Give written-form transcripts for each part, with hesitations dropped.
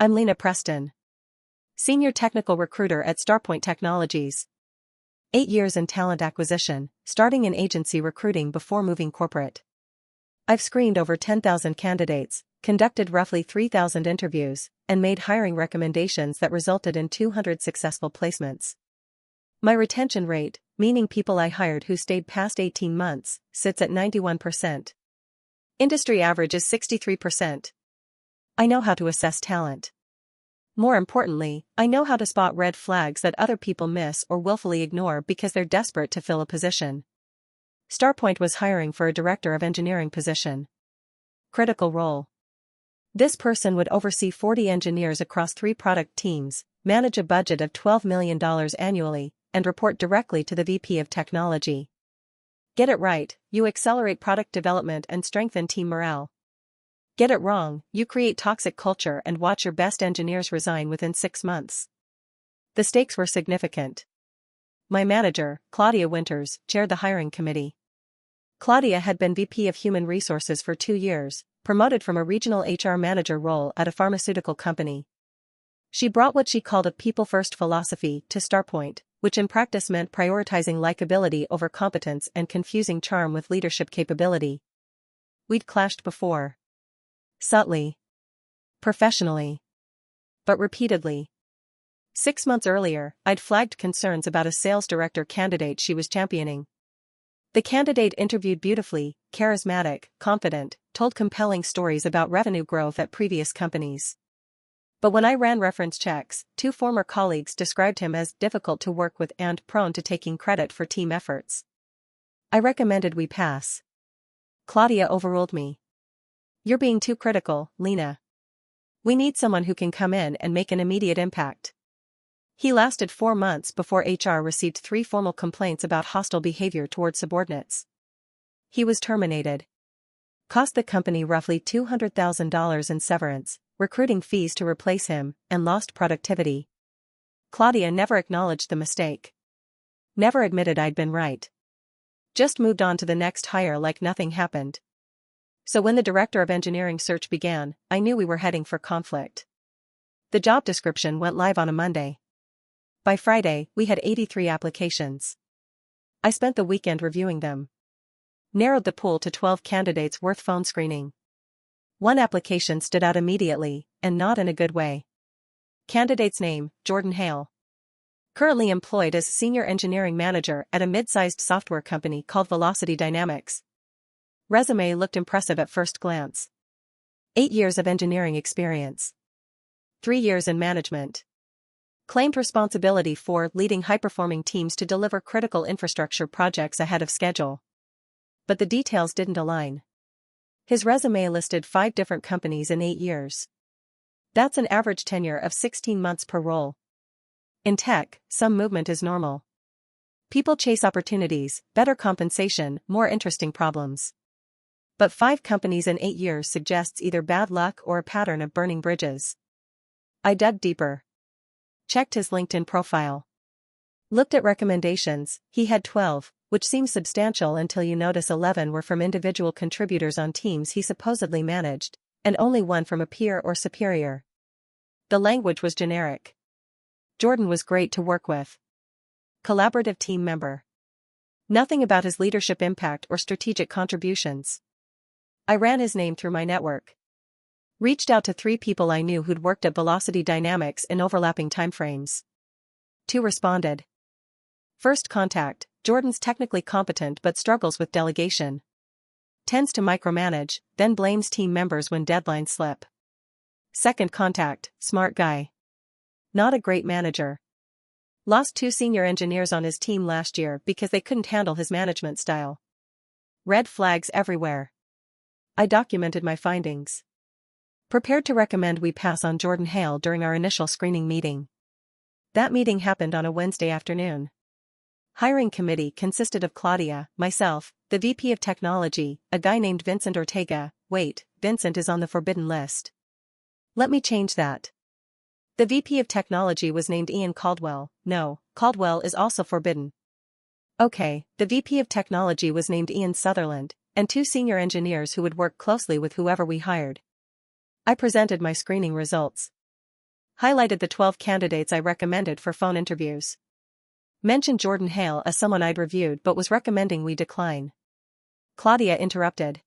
I'm Leena Preston, Senior Technical Recruiter at Starpoint Technologies. 8 years in talent acquisition, starting in agency recruiting before moving corporate. I've screened over 10,000 candidates, conducted roughly 3,000 interviews, and made hiring recommendations that resulted in 200 successful placements. My retention rate, meaning people I hired who stayed past 18 months, sits at 91%. Industry average is 63%. I know how to assess talent. More importantly, I know how to spot red flags that other people miss or willfully ignore because they're desperate to fill a position. Starpoint was hiring for a director of engineering position. Critical role. This person would oversee 40 engineers across 3 product teams, manage a budget of $12 million annually, and report directly to the VP of Technology. Get it right, you accelerate product development and strengthen team morale. Get it wrong, you create toxic culture and watch your best engineers resign within 6 months. The stakes were significant. My manager, Claudia Winters, chaired the hiring committee. Claudia had been VP of Human Resources for 2 years, promoted from a regional HR manager role at a pharmaceutical company. She brought what she called a people-first philosophy to Starpoint, which in practice meant prioritizing likability over competence and confusing charm with leadership capability. We'd clashed before. Subtly. Professionally. But repeatedly. 6 months earlier, I'd flagged concerns about a sales director candidate she was championing. The candidate interviewed beautifully, charismatic, confident, told compelling stories about revenue growth at previous companies. But when I ran reference checks, 2 former colleagues described him as difficult to work with and prone to taking credit for team efforts. I recommended we pass. Claudia overruled me. You're being too critical, Leena. We need someone who can come in and make an immediate impact. He lasted 4 months before HR received 3 formal complaints about hostile behavior toward subordinates. He was terminated. Cost the company roughly $200,000 in severance, recruiting fees to replace him, and lost productivity. Claudia never acknowledged the mistake. Never admitted I'd been right. Just moved on to the next hire like nothing happened. So when the director of engineering search began, I knew we were heading for conflict. The job description went live on a Monday. By Friday, we had 83 applications. I spent the weekend reviewing them. Narrowed the pool to 12 candidates worth phone screening. 1 application stood out immediately, and not in a good way. Candidate's name, Jordan Hale. Currently employed as Senior Engineering Manager at a mid-sized software company called Velocity Dynamics. Resume looked impressive at first glance. 8 years of engineering experience. 3 years in management. Claimed responsibility for leading high-performing teams to deliver critical infrastructure projects ahead of schedule. But the details didn't align. His resume listed 5 different companies in 8 years. That's an average tenure of 16 months per role. In tech, some movement is normal. People chase opportunities, better compensation, more interesting problems. But 5 companies in 8 years suggests either bad luck or a pattern of burning bridges. I dug deeper. Checked his LinkedIn profile. Looked at recommendations, he had 12, which seems substantial until you notice 11 were from individual contributors on teams he supposedly managed, and only 1 from a peer or superior. The language was generic. Jordan was great to work with. Collaborative team member. Nothing about his leadership impact or strategic contributions. I ran his name through my network. Reached out to 3 people I knew who'd worked at Velocity Dynamics in overlapping timeframes. 2 responded. First contact, Jordan's technically competent but struggles with delegation. Tends to micromanage, then blames team members when deadlines slip. Second contact, smart guy. Not a great manager. Lost 2 senior engineers on his team last year because they couldn't handle his management style. Red flags everywhere. I documented my findings. Prepared to recommend we pass on Jordan Hale during our initial screening meeting. That meeting happened on a Wednesday afternoon. Hiring committee consisted of Claudia, myself, the VP of Technology, a guy named Vincent Ortega. Wait, Vincent is on the forbidden list. Let me change that. The VP of Technology was named Ian Caldwell. No, Caldwell is also forbidden. Okay, the VP of Technology was named Ian Sutherland, and 2 senior engineers who would work closely with whoever we hired. I presented my screening results. Highlighted the 12 candidates I recommended for phone interviews. Mentioned Jordan Hale as someone I'd reviewed but was recommending we decline. Claudia interrupted.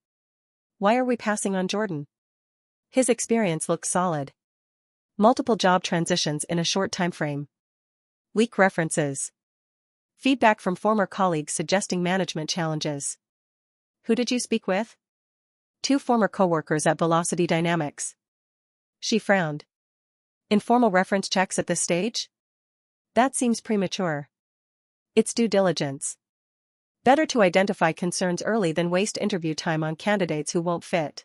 Why are we passing on Jordan? His experience looks solid. Multiple job transitions in a short time frame. Weak references. Feedback from former colleagues suggesting management challenges. Who did you speak with? 2 former coworkers at Velocity Dynamics. She frowned. Informal reference checks at this stage? That seems premature. It's due diligence. Better to identify concerns early than waste interview time on candidates who won't fit.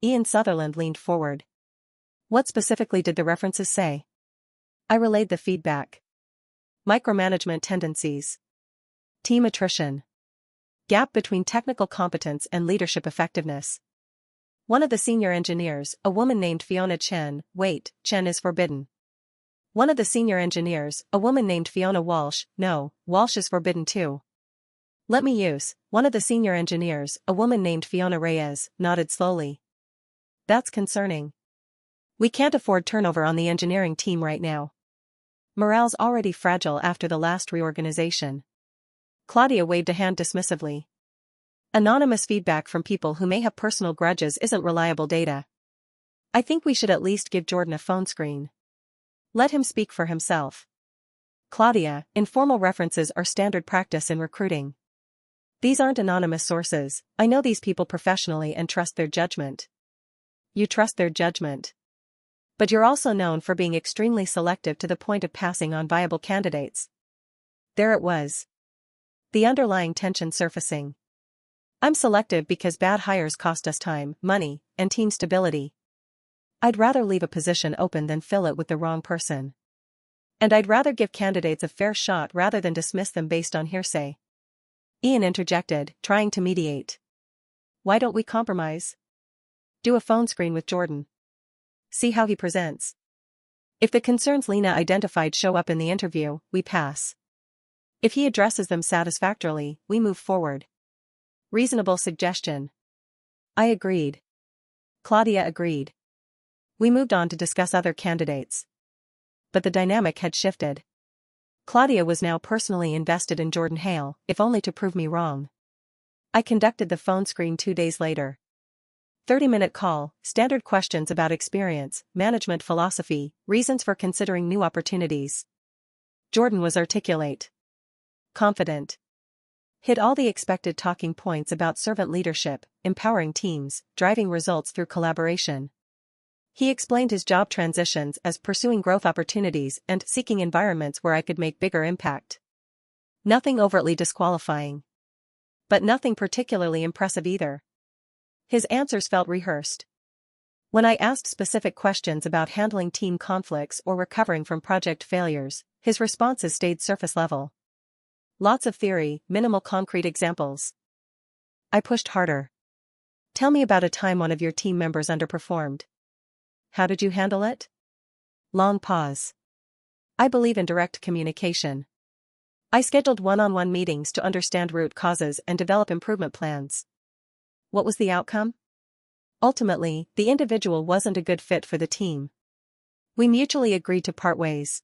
Ian Sutherland leaned forward. What specifically did the references say? I relayed the feedback. Micromanagement tendencies. Team attrition. Gap between technical competence and leadership effectiveness. One of the senior engineers, a woman named Fiona Chen, wait, Chen is forbidden. One of the senior engineers, a woman named Fiona Walsh, no, Walsh is forbidden too. Let me use, one of the senior engineers, a woman named Fiona Reyes, nodded slowly. That's concerning. We can't afford turnover on the engineering team right now. Morale's already fragile after the last reorganization. Claudia waved a hand dismissively. Anonymous feedback from people who may have personal grudges isn't reliable data. I think we should at least give Jordan a phone screen. Let him speak for himself. Claudia, informal references are standard practice in recruiting. These aren't anonymous sources. I know these people professionally and trust their judgment. You trust their judgment. But you're also known for being extremely selective to the point of passing on viable candidates. There it was. The underlying tension surfacing. I'm selective because bad hires cost us time, money, and team stability. I'd rather leave a position open than fill it with the wrong person. And I'd rather give candidates a fair shot rather than dismiss them based on hearsay. Ian interjected, trying to mediate. Why don't we compromise? Do a phone screen with Jordan. See how he presents. If the concerns Leena identified show up in the interview, we pass. If he addresses them satisfactorily, we move forward. Reasonable suggestion. I agreed. Claudia agreed. We moved on to discuss other candidates. But the dynamic had shifted. Claudia was now personally invested in Jordan Hale, if only to prove me wrong. I conducted the phone screen 2 days later. 30-minute call, standard questions about experience, management philosophy, reasons for considering new opportunities. Jordan was articulate. Confident. Hit all the expected talking points about servant leadership, empowering teams, driving results through collaboration. He explained his job transitions as pursuing growth opportunities and seeking environments where I could make bigger impact. Nothing overtly disqualifying. But nothing particularly impressive either. His answers felt rehearsed. When I asked specific questions about handling team conflicts or recovering from project failures, his responses stayed surface level. Lots of theory, minimal concrete examples. I pushed harder. Tell me about a time one of your team members underperformed. How did you handle it? Long pause. I believe in direct communication. I scheduled one-on-one meetings to understand root causes and develop improvement plans. What was the outcome? Ultimately, the individual wasn't a good fit for the team. We mutually agreed to part ways.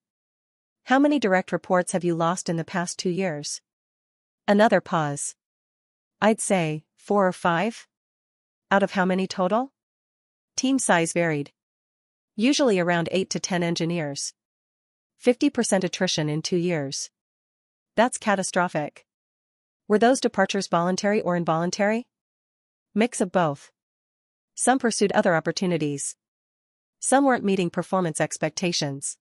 How many direct reports have you lost in the past 2 years? Another pause. I'd say 4 or 5. Out of how many total? Team size varied. Usually around 8 to 10 engineers. 50% attrition in 2 years. That's catastrophic. Were those departures voluntary or involuntary? Mix of both. Some pursued other opportunities. Some weren't meeting performance expectations.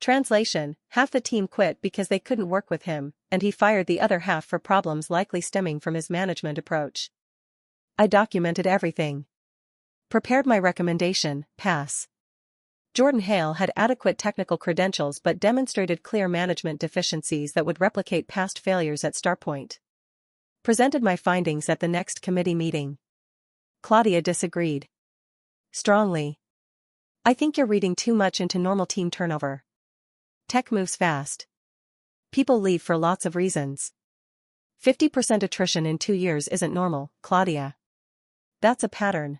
Translation: half the team quit because they couldn't work with him, and he fired the other half for problems likely stemming from his management approach. I documented everything. Prepared my recommendation, pass. Jordan Hale had adequate technical credentials but demonstrated clear management deficiencies that would replicate past failures at Starpoint. Presented my findings at the next committee meeting. Claudia disagreed. Strongly. I think you're reading too much into normal team turnover. Tech moves fast. People leave for lots of reasons. 50% attrition in 2 years isn't normal, Claudia. That's a pattern.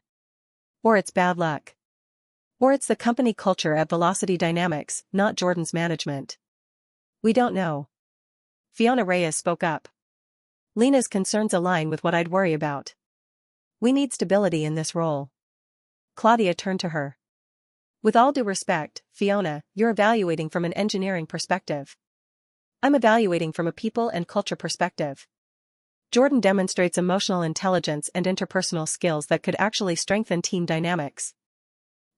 Or it's bad luck. Or it's the company culture at Velocity Dynamics, not Jordan's management. We don't know. Fiona Reyes spoke up. Leena's concerns align with what I'd worry about. We need stability in this role. Claudia turned to her. With all due respect, Fiona, you're evaluating from an engineering perspective. I'm evaluating from a people and culture perspective. Jordan demonstrates emotional intelligence and interpersonal skills that could actually strengthen team dynamics.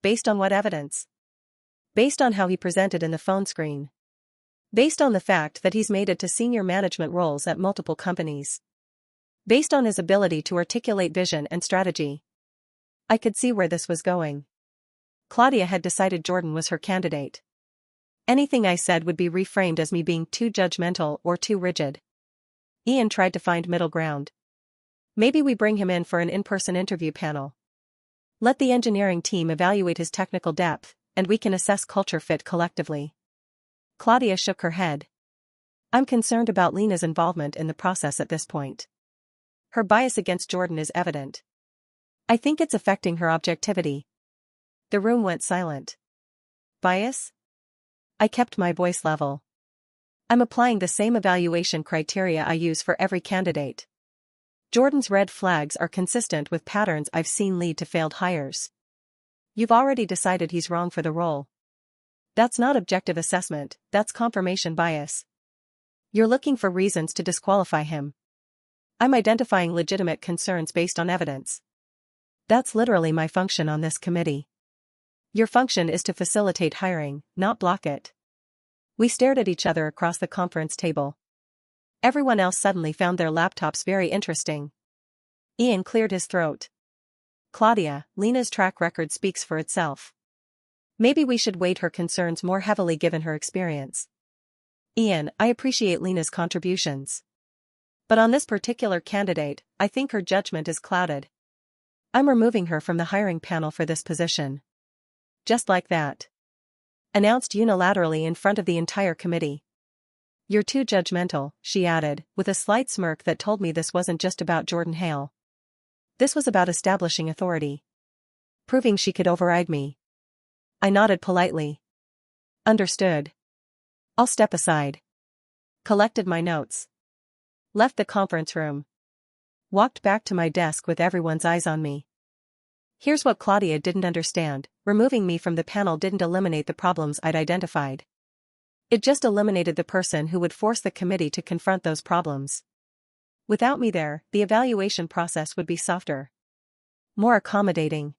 Based on what evidence? Based on how he presented in the phone screen. Based on the fact that he's made it to senior management roles at multiple companies. Based on his ability to articulate vision and strategy. I could see where this was going. Claudia had decided Jordan was her candidate. Anything I said would be reframed as me being too judgmental or too rigid. Ian tried to find middle ground. Maybe we bring him in for an in-person interview panel. Let the engineering team evaluate his technical depth, and we can assess culture fit collectively. Claudia shook her head. I'm concerned about Leena's involvement in the process at this point. Her bias against Jordan is evident. I think it's affecting her objectivity. The room went silent. Bias? I kept my voice level. I'm applying the same evaluation criteria I use for every candidate. Jordan's red flags are consistent with patterns I've seen lead to failed hires. You've already decided he's wrong for the role. That's not objective assessment, that's confirmation bias. You're looking for reasons to disqualify him. I'm identifying legitimate concerns based on evidence. That's literally my function on this committee. Your function is to facilitate hiring, not block it. We stared at each other across the conference table. Everyone else suddenly found their laptops very interesting. Ian cleared his throat. Claudia, Leena's track record speaks for itself. Maybe we should weight her concerns more heavily given her experience. Ian, I appreciate Leena's contributions. But on this particular candidate, I think her judgment is clouded. I'm removing her from the hiring panel for this position. Just like that. Announced unilaterally in front of the entire committee. You're too judgmental, she added, with a slight smirk that told me this wasn't just about Jordan Hale. This was about establishing authority. Proving she could override me. I nodded politely. Understood. I'll step aside. Collected my notes. Left the conference room. Walked back to my desk with everyone's eyes on me. Here's what Claudia didn't understand, removing me from the panel didn't eliminate the problems I'd identified. It just eliminated the person who would force the committee to confront those problems. Without me there, the evaluation process would be softer. More accommodating.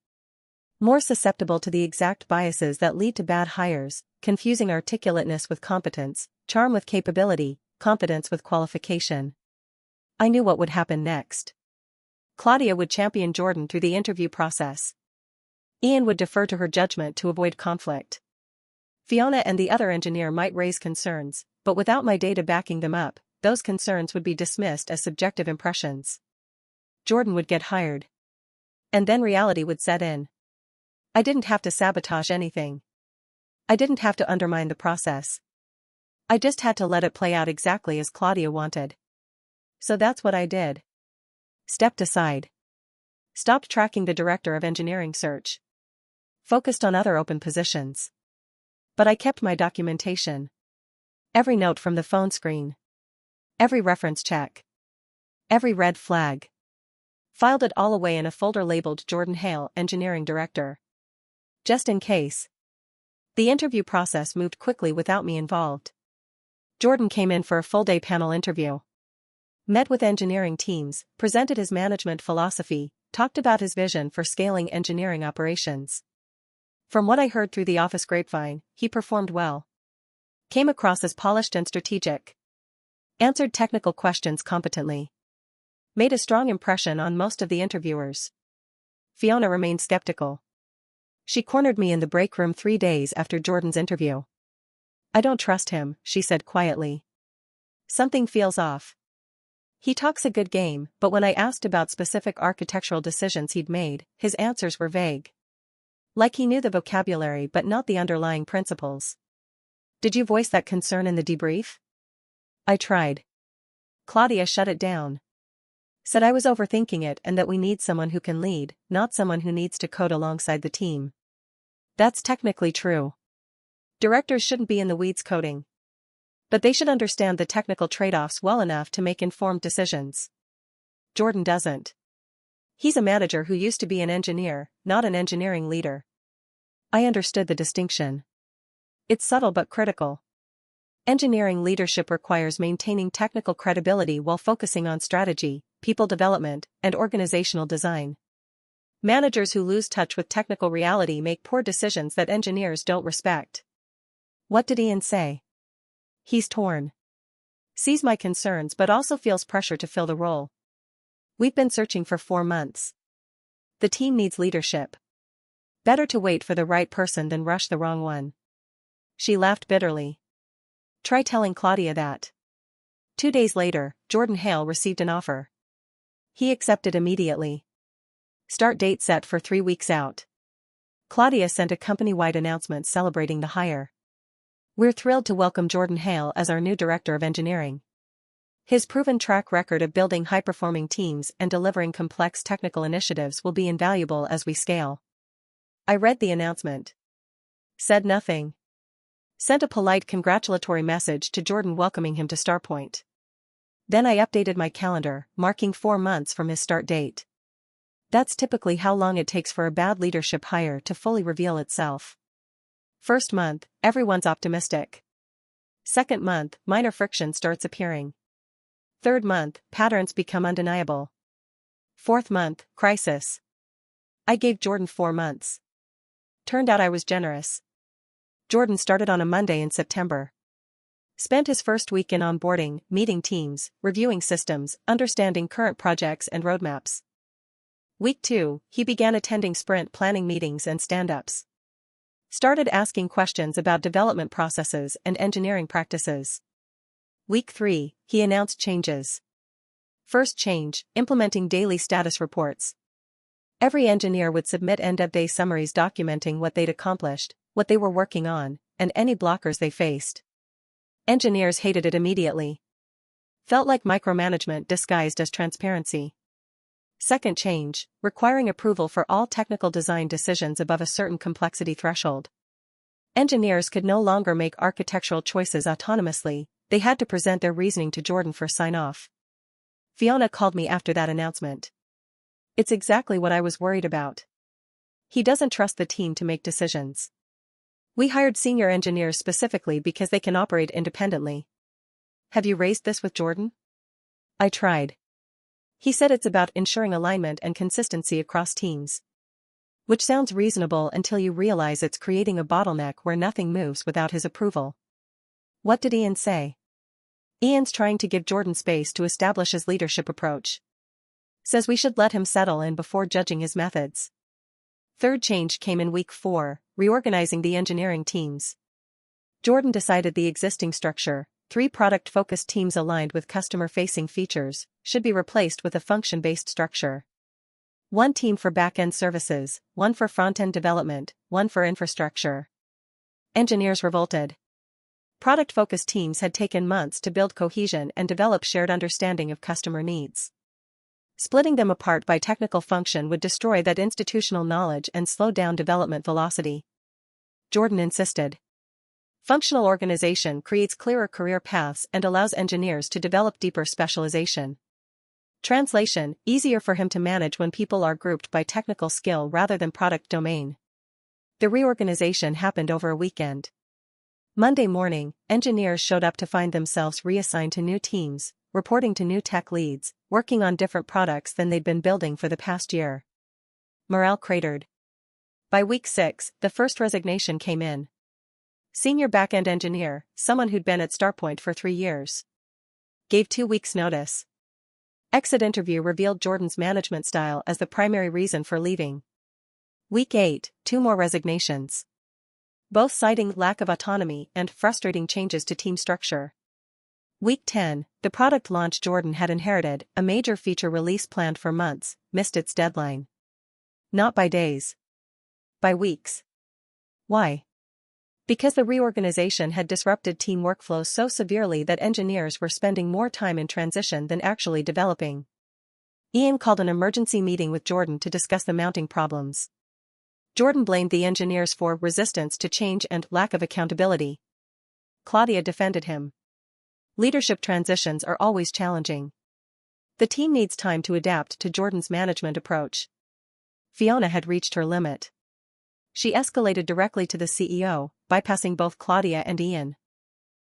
More susceptible to the exact biases that lead to bad hires, confusing articulateness with competence, charm with capability, competence with qualification. I knew what would happen next. Claudia would champion Jordan through the interview process. Ian would defer to her judgment to avoid conflict. Fiona and the other engineer might raise concerns, but without my data backing them up, those concerns would be dismissed as subjective impressions. Jordan would get hired. And then reality would set in. I didn't have to sabotage anything. I didn't have to undermine the process. I just had to let it play out exactly as Claudia wanted. So that's what I did. Stepped aside. Stopped tracking the director of engineering search. Focused on other open positions. But I kept my documentation. Every note from the phone screen. Every reference check. Every red flag. Filed it all away in a folder labeled Jordan Hale, Engineering Director. Just in case. The interview process moved quickly without me involved. Jordan came in for a full-day panel interview. Met with engineering teams, presented his management philosophy, talked about his vision for scaling engineering operations. From what I heard through the office grapevine, he performed well. Came across as polished and strategic. Answered technical questions competently. Made a strong impression on most of the interviewers. Fiona remained skeptical. She cornered me in the break room 3 days after Jordan's interview. I don't trust him, she said quietly. Something feels off. He talks a good game, but when I asked about specific architectural decisions he'd made, his answers were vague. Like he knew the vocabulary but not the underlying principles. Did you voice that concern in the debrief? I tried. Claudia shut it down. Said I was overthinking it and that we need someone who can lead, not someone who needs to code alongside the team. That's technically true. Directors shouldn't be in the weeds coding. But they should understand the technical trade-offs well enough to make informed decisions. Jordan doesn't. He's a manager who used to be an engineer, not an engineering leader. I understood the distinction. It's subtle but critical. Engineering leadership requires maintaining technical credibility while focusing on strategy, people development, and organizational design. Managers who lose touch with technical reality make poor decisions that engineers don't respect. What did Ian say? He's torn. Sees my concerns but also feels pressure to fill the role. We've been searching for 4 months. The team needs leadership. Better to wait for the right person than rush the wrong one. She laughed bitterly. Try telling Claudia that. 2 days later, Jordan Hale received an offer. He accepted immediately. Start date set for 3 weeks out. Claudia sent a company-wide announcement celebrating the hire. We're thrilled to welcome Jordan Hale as our new Director of Engineering. His proven track record of building high-performing teams and delivering complex technical initiatives will be invaluable as we scale. I read the announcement. Said nothing. Sent a polite congratulatory message to Jordan welcoming him to Starpoint. Then I updated my calendar, marking 4 months from his start date. That's typically how long it takes for a bad leadership hire to fully reveal itself. First month, everyone's optimistic. Second month, minor friction starts appearing. Third month, patterns become undeniable. Fourth month, crisis. I gave Jordan 4 months. Turned out I was generous. Jordan started on a Monday in September. Spent his first week in onboarding, meeting teams, reviewing systems, understanding current projects and roadmaps. Week 2, he began attending sprint planning meetings and stand-ups. Started asking questions about development processes and engineering practices. Week 3, he announced changes. First change, implementing daily status reports. Every engineer would submit end-of-day summaries documenting what they'd accomplished, what they were working on, and any blockers they faced. Engineers hated it immediately. Felt like micromanagement disguised as transparency. Second change, requiring approval for all technical design decisions above a certain complexity threshold. Engineers could no longer make architectural choices autonomously, they had to present their reasoning to Jordan for sign-off. Fiona called me after that announcement. It's exactly what I was worried about. He doesn't trust the team to make decisions. We hired senior engineers specifically because they can operate independently. Have you raised this with Jordan? I tried. He said it's about ensuring alignment and consistency across teams. Which sounds reasonable until you realize it's creating a bottleneck where nothing moves without his approval. What did Ian say? Ian's trying to give Jordan space to establish his leadership approach. Says we should let him settle in before judging his methods. Third change came in week 4, reorganizing the engineering teams. Jordan decided the existing structure, 3 product-focused teams aligned with customer-facing features, should be replaced with a function-based structure. 1 team for back-end services, 1 for front-end development, 1 for infrastructure. Engineers revolted. Product-focused teams had taken months to build cohesion and develop shared understanding of customer needs. Splitting them apart by technical function would destroy that institutional knowledge and slow down development velocity. Jordan insisted. Functional organization creates clearer career paths and allows engineers to develop deeper specialization. Translation, easier for him to manage when people are grouped by technical skill rather than product domain. The reorganization happened over a weekend. Monday morning, engineers showed up to find themselves reassigned to new teams, reporting to new tech leads, working on different products than they'd been building for the past year. Morale cratered. By week 6, the first resignation came in. Senior back-end engineer, someone who'd been at Starpoint for 3 years. Gave 2 weeks' notice. Exit interview revealed Jordan's management style as the primary reason for leaving. Week 8, 2 more resignations. Both citing lack of autonomy and frustrating changes to team structure. Week 10, the product launch Jordan had inherited, a major feature release planned for months, missed its deadline. Not by days. By weeks. Why? Because the reorganization had disrupted team workflows so severely that engineers were spending more time in transition than actually developing. Ian called an emergency meeting with Jordan to discuss the mounting problems. Jordan blamed the engineers for resistance to change and lack of accountability. Claudia defended him. Leadership transitions are always challenging. The team needs time to adapt to Jordan's management approach. Fiona had reached her limit. She escalated directly to the CEO, bypassing both Claudia and Ian.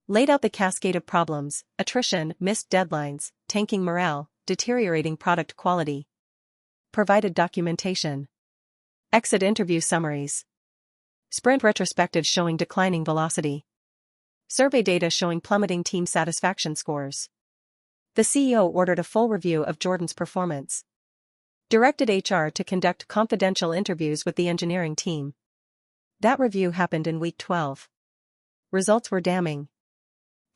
Laid out the cascade of problems: attrition, missed deadlines, tanking morale, deteriorating product quality. Provided documentation. Exit interview summaries. Sprint retrospectives showing declining velocity. Survey data showing plummeting team satisfaction scores. The CEO ordered a full review of Jordan's performance. Directed HR to conduct confidential interviews with the engineering team. That review happened in week 12. Results were damning.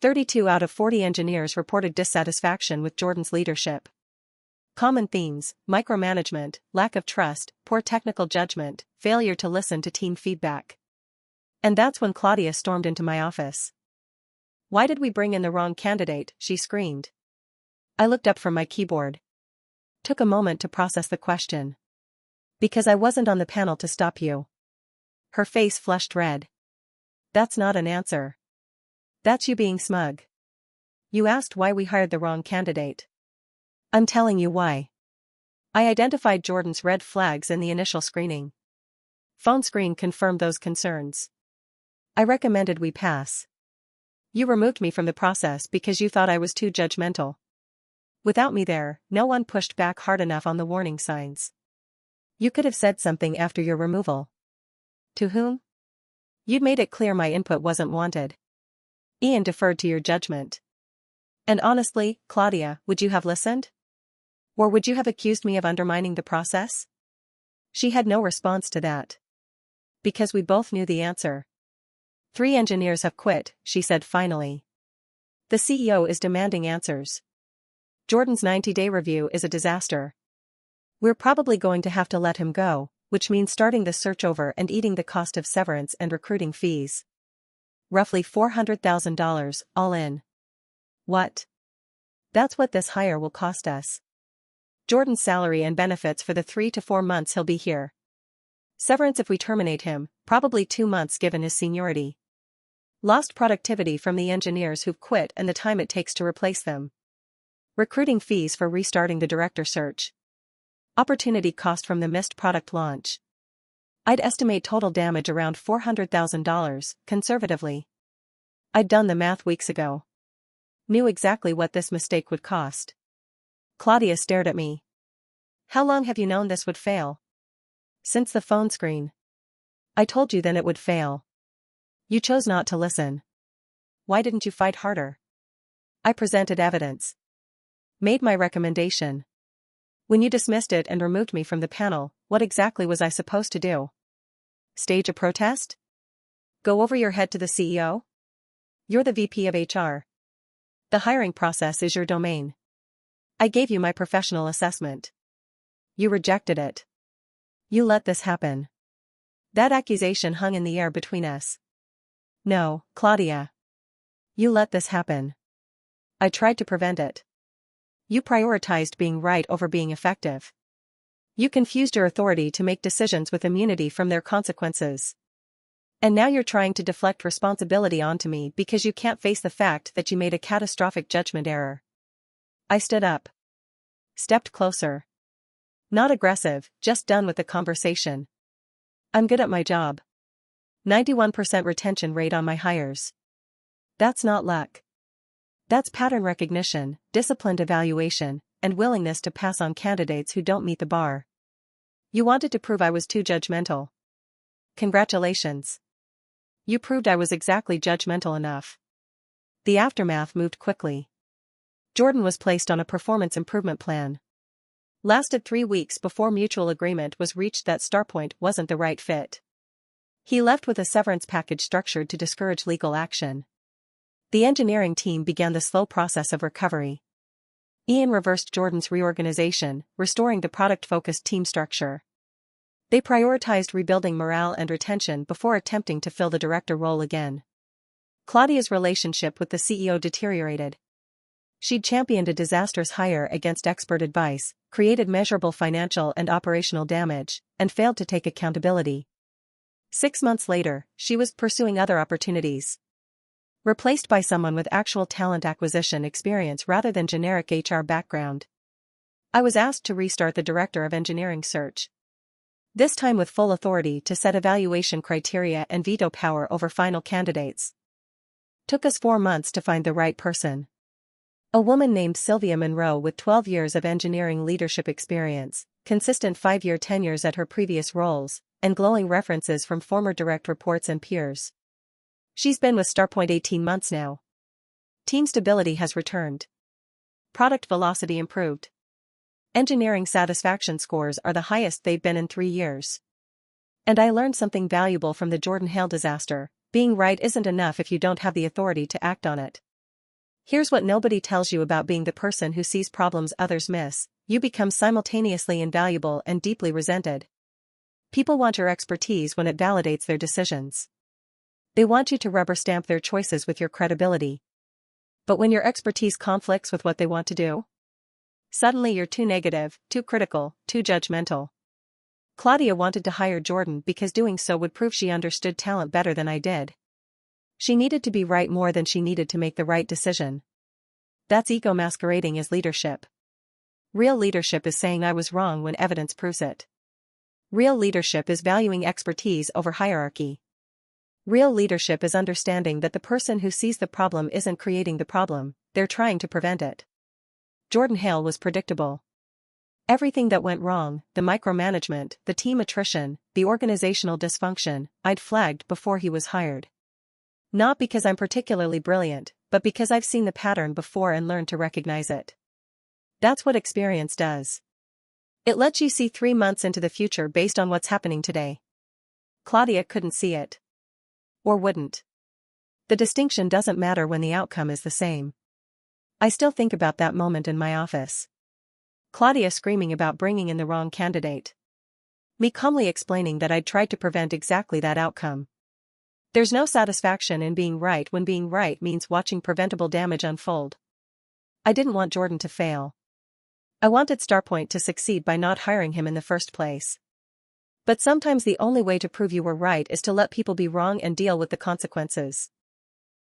32 out of 40 engineers reported dissatisfaction with Jordan's leadership. Common themes: micromanagement, lack of trust, poor technical judgment, failure to listen to team feedback. And that's when Claudia stormed into my office. "Why did we bring in the wrong candidate?" she screamed. I looked up from my keyboard. Took a moment to process the question. "Because I wasn't on the panel to stop you." Her face flushed red. "That's not an answer. That's you being smug. You asked why we hired the wrong candidate. I'm telling you why. I identified Jordan's red flags in the initial screening. Phone screen confirmed those concerns. I recommended we pass. You removed me from the process because you thought I was too judgmental. Without me there, no one pushed back hard enough on the warning signs. You could have said something after your removal." "To whom?" "You'd made it clear my input wasn't wanted. Ian deferred to your judgment." "And honestly, Claudia, would you have listened? Or would you have accused me of undermining the process?" She had no response to that. Because we both knew the answer. 3 engineers have quit, she said finally. The CEO is demanding answers. Jordan's 90-day review is a disaster. We're probably going to have to let him go, which means starting the search over and eating the cost of severance and recruiting fees. Roughly $400,000, all in. What? That's what this hire will cost us. Jordan's salary and benefits for the 3 to 4 months he'll be here. Severance if we terminate him, probably 2 months given his seniority. Lost productivity from the engineers who've quit and the time it takes to replace them. Recruiting fees for restarting the director search. Opportunity cost from the missed product launch. I'd estimate total damage around $400,000, conservatively. I'd done the math weeks ago. Knew exactly what this mistake would cost. Claudia stared at me. "How long have you known this would fail?" "Since the phone screen. I told you then it would fail. You chose not to listen. Why didn't you fight harder?" I presented evidence. Made my recommendation. When you dismissed it and removed me from the panel, what exactly was I supposed to do? Stage a protest? Go over your head to the CEO? You're the VP of HR. The hiring process is your domain. I gave you my professional assessment. You rejected it. You let this happen. That accusation hung in the air between us. No, Claudia. You let this happen. I tried to prevent it. You prioritized being right over being effective. You confused your authority to make decisions with immunity from their consequences. And now you're trying to deflect responsibility onto me because you can't face the fact that you made a catastrophic judgment error. I stood up. Stepped closer. Not aggressive, just done with the conversation. I'm good at my job. 91% retention rate on my hires. That's not luck. That's pattern recognition, disciplined evaluation, and willingness to pass on candidates who don't meet the bar. You wanted to prove I was too judgmental. Congratulations. You proved I was exactly judgmental enough. The aftermath moved quickly. Jordan was placed on a performance improvement plan. Lasted 3 weeks before mutual agreement was reached that Starpoint wasn't the right fit. He left with a severance package structured to discourage legal action. The engineering team began the slow process of recovery. Ian reversed Jordan's reorganization, restoring the product-focused team structure. They prioritized rebuilding morale and retention before attempting to fill the director role again. Claudia's relationship with the CEO deteriorated. She'd championed a disastrous hire against expert advice, created measurable financial and operational damage, and failed to take accountability. 6 months later, she was pursuing other opportunities. Replaced by someone with actual talent acquisition experience rather than generic HR background. I was asked to restart the director of engineering search. This time with full authority to set evaluation criteria and veto power over final candidates. Took us 4 months to find the right person. A woman named Sylvia Monroe with 12 years of engineering leadership experience, consistent 5-year tenures at her previous roles, and glowing references from former direct reports and peers. She's been with StarPoint 18 months now. Team stability has returned. Product velocity improved. Engineering satisfaction scores are the highest they've been in 3 years. And I learned something valuable from the Jordan Hale disaster: being right isn't enough if you don't have the authority to act on it. Here's what nobody tells you about being the person who sees problems others miss: you become simultaneously invaluable and deeply resented. People want your expertise when it validates their decisions. They want you to rubber stamp their choices with your credibility. But when your expertise conflicts with what they want to do, suddenly you're too negative, too critical, too judgmental. Claudia wanted to hire Jordan because doing so would prove she understood talent better than I did. She needed to be right more than she needed to make the right decision. That's ego masquerading as leadership. Real leadership is saying I was wrong when evidence proves it. Real leadership is valuing expertise over hierarchy. Real leadership is understanding that the person who sees the problem isn't creating the problem, they're trying to prevent it. Jordan Hale was predictable. Everything that went wrong, the micromanagement, the team attrition, the organizational dysfunction, I'd flagged before he was hired. Not because I'm particularly brilliant, but because I've seen the pattern before and learned to recognize it. That's what experience does. It lets you see 3 months into the future based on what's happening today. Claudia couldn't see it. Or wouldn't. The distinction doesn't matter when the outcome is the same. I still think about that moment in my office. Claudia screaming about bringing in the wrong candidate. Me calmly explaining that I'd tried to prevent exactly that outcome. There's no satisfaction in being right when being right means watching preventable damage unfold. I didn't want Jordan to fail. I wanted StarPoint to succeed by not hiring him in the first place. But sometimes the only way to prove you were right is to let people be wrong and deal with the consequences.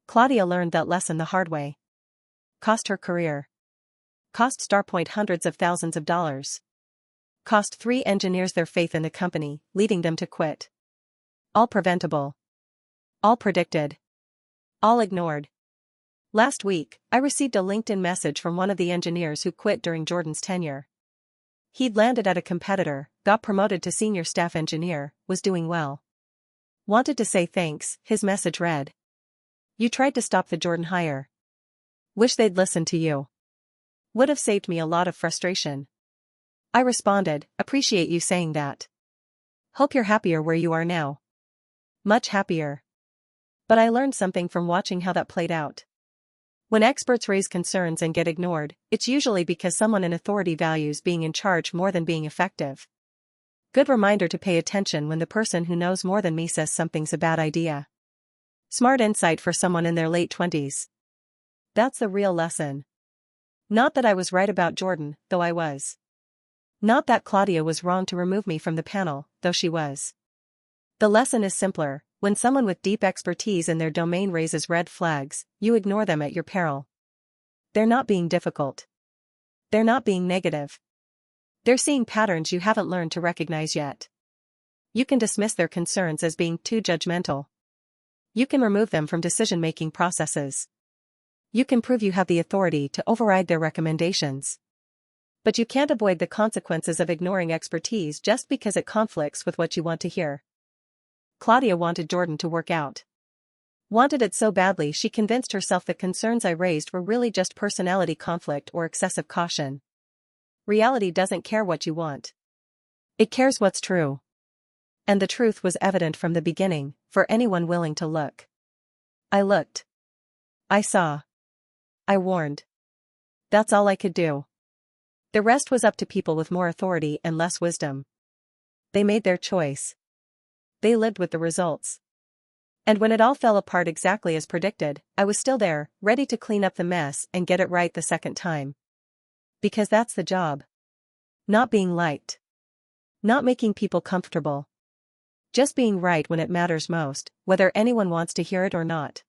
Claudia learned that lesson the hard way. Cost her career. Cost StarPoint hundreds of thousands of dollars. Cost 3 engineers their faith in the company, leading them to quit. All preventable. All predicted. All ignored. Last week, I received a LinkedIn message from one of the engineers who quit during Jordan's tenure. He'd landed at a competitor, got promoted to senior staff engineer, was doing well. Wanted to say thanks, his message read. You tried to stop the Jordan hire. Wish they'd listened to you. Would have saved me a lot of frustration. I responded, appreciate you saying that. Hope you're happier where you are now. Much happier. But I learned something from watching how that played out. When experts raise concerns and get ignored, it's usually because someone in authority values being in charge more than being effective. Good reminder to pay attention when the person who knows more than me says something's a bad idea. Smart insight for someone in their late 20s. That's the real lesson. Not that I was right about Jordan, though I was. Not that Claudia was wrong to remove me from the panel, though she was. The lesson is simpler: when someone with deep expertise in their domain raises red flags, you ignore them at your peril. They're not being difficult. They're not being negative. They're seeing patterns you haven't learned to recognize yet. You can dismiss their concerns as being too judgmental. You can remove them from decision-making processes. You can prove you have the authority to override their recommendations. But you can't avoid the consequences of ignoring expertise just because it conflicts with what you want to hear. Claudia wanted Jordan to work out. Wanted it so badly she convinced herself the concerns I raised were really just personality conflict or excessive caution. Reality doesn't care what you want. It cares what's true. And the truth was evident from the beginning, for anyone willing to look. I looked. I saw. I warned. That's all I could do. The rest was up to people with more authority and less wisdom. They made their choice. They lived with the results. And when it all fell apart exactly as predicted, I was still there, ready to clean up the mess and get it right the second time. Because that's the job. Not being liked. Not making people comfortable. Just being right when it matters most, whether anyone wants to hear it or not.